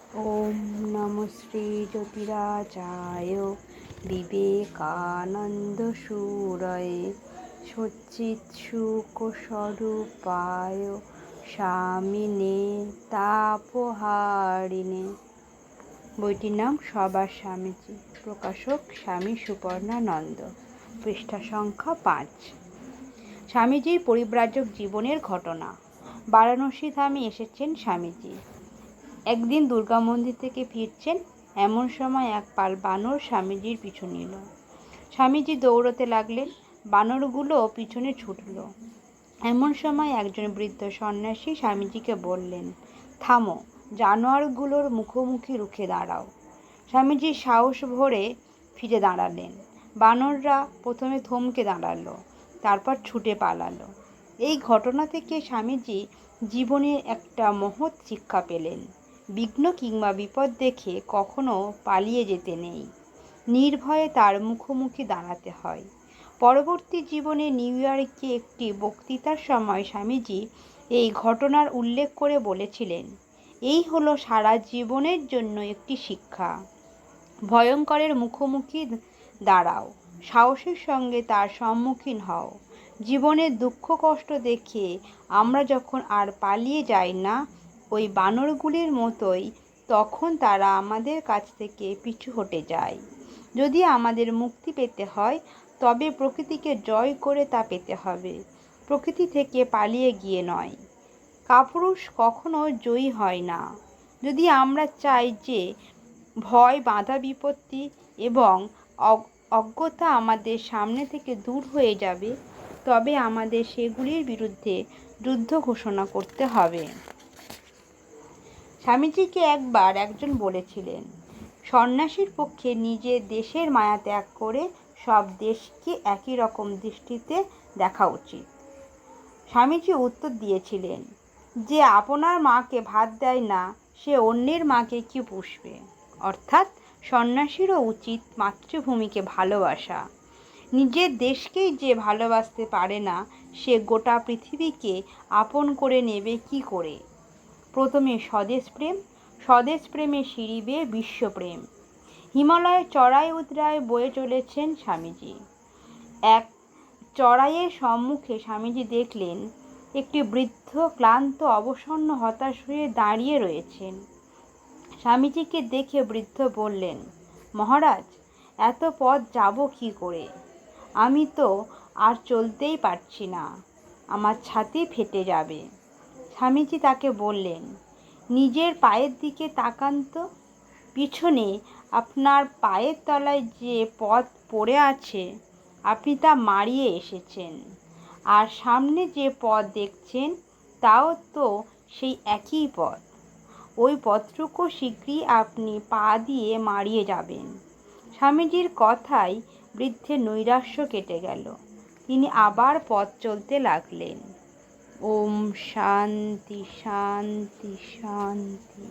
ওম নমঃ শ্রী জ্যোতিরাজায় বিবেকানন্দ সুরয়ে সচ্চিৎসুখস্বরূপায় স্বামিনে তাপহারিণে। বইটির নাম সবার স্বামীজি, প্রকাশক স্বামী সুপর্ণানন্দ, পৃষ্ঠা সংখ্যা 5। স্বামীজির পরিব্রাজক জীবনের ঘটনা। বারাণসী ধামে এসেছেন স্বামীজি। একদিন দুর্গা মন্দির থেকে ফিরছেন, এমন সময় এক পাল বানর স্বামীজির পিছু নিল। স্বামীজি দৌড়তে লাগলেন, বানরগুলো পিছনে ছুটল। এমন সময় একজন বৃদ্ধ সন্ন্যাসী স্বামীজিকে বললেন, থামো, জানোয়ারগুলোর মুখোমুখি রুখে দাঁড়াও। স্বামীজি সাহস ভরে ফিরে দাঁড়ালেন। বানররা প্রথমে থমকে দাঁড়ালো, তারপর ছুটে পালালো। এই ঘটনা থেকে স্বামীজি জীবনের একটা মহৎ শিক্ষা পেলেন। বিঘ্ন কিংবা বিপদ দেখে কখনো পালিয়ে যেতে নেই, নির্ভয়ে তার মুখোমুখি দাঁড়াতে হয়। পরবর্তী জীবনে নিউ ইয়র্কে একটি বক্তৃতার সময় স্বামীজি এই ঘটনার উল্লেখ করে বলেছিলেন, এই হলো সারা জীবনের জন্য একটি শিক্ষা। ভয়ঙ্করের মুখোমুখি দাঁড়াও, সাহসের সঙ্গে তার সম্মুখীন হও। জীবনের দুঃখ কষ্ট দেখে আমরা যখন আর পালিয়ে যাই না, ওই বানরগুলির মতোই, তখন তারা আমাদের কাছ থেকে পিছু হটে যায়। যদি আমাদের মুক্তি পেতে হয়, তবে প্রকৃতিকে জয় করে তা পেতে হবে, প্রকৃতি থেকে পালিয়ে গিয়ে নয়। কাপুরুষ কখনো জয়ী হয় না। যদি আমরা চাই যে ভয়, বাধা বিপত্তি এবং অজ্ঞতা আমাদের সামনে থেকে দূর হয়ে যাবে, তবে আমাদের সেগুলির বিরুদ্ধে যুদ্ধ ঘোষণা করতে হবে। স্বামীজিকে একবার একজন বলেছিলেন, সন্ন্যাসীর পক্ষে নিজের দেশের মায়া ত্যাগ করে সব দেশকে একই রকম দৃষ্টিতে দেখা উচিত। স্বামীজি উত্তর দিয়েছিলেন, যে আপনার মাকে ভাত দেয় না, সে অন্যের মাকে কি পুষবে? অর্থাৎ সন্ন্যাসীরও উচিত মাতৃভূমিকে ভালোবাসা। নিজের দেশকেই যে ভালোবাসতে পারে না, সে গোটা পৃথিবীকে আপন করে নেবে কি করে? প্রথমে স্বদেশপ্রেম, স্বদেশপ্রেমে সিঁড়ি বেয়ে বিশ্বপ্রেম। হিমালয়ের চড়াই উৎরায় বয়ে চলেছেন স্বামীজি। এক চড়াইয়ের সম্মুখে স্বামীজি দেখলেন একটি বৃদ্ধ ক্লান্ত, অবসন্ন, হতাশ হয়ে দাঁড়িয়ে রয়েছেন। স্বামীজিকে দেখে বৃদ্ধ বললেন, মহারাজ, এত পথ যাব কি করে? আমি তো আর চলতেই পারছি না, আমার ছাতি ফেটে যাবে। স্বামীজি তাকে বললেন, নিজের পায়ের দিকে তাকান তো, পিছনে আপনার পায়ের তলায় যে পথ পড়ে আছে, আপনি তা মাড়িয়ে এসেছেন। আর সামনে যে পথ দেখছেন, তাও তো সেই একই পথ। ওই পথটুকু শীঘ্রই আপনি পা দিয়ে মাড়িয়ে যাবেন। স্বামীজির কথায় বৃদ্ধের নৈরাশ্য কেটে গেল। তিনি আবার পথ চলতে লাগলেন। ওম শান্তি শান্তি শান্তি।